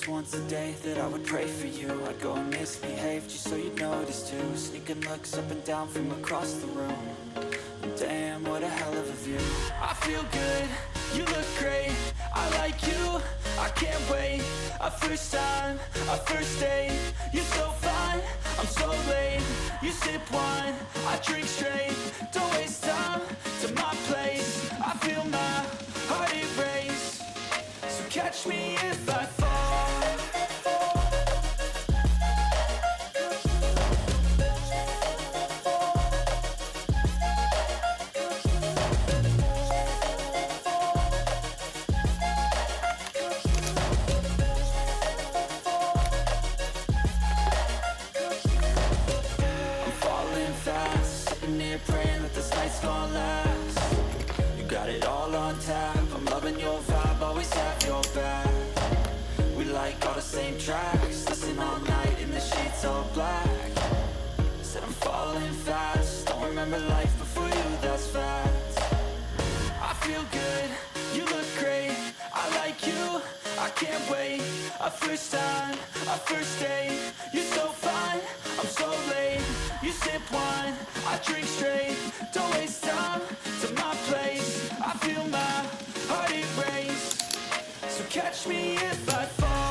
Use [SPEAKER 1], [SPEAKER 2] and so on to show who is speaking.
[SPEAKER 1] was once a day that I would pray for you. I'd go and misbehave just so you'd notice too. Sneaking looks up and down from across the room. Damn, what a hell of a view. I feel good, you look great, I like you, I can't wait. A first time, a first date, you're so fine, I'm so late. You sip wine, I drink straight, don't waste time to my place. I feel my heart erase, so catch me if I fall. Praying that this night's gonna last. You got it all on tap, I'm loving your vibe, always have your back. We like all the same tracks, listen all night in the sheets all black. Said I'm falling fast, don't remember life before you, that's fact. I feel good, you look great, I like you, I can't wait. A first time, a first date, you're so fine, I'm so late. You sip wine, I drink straight, don't waste time to my place. I feel my heart erase, so catch me if I fall.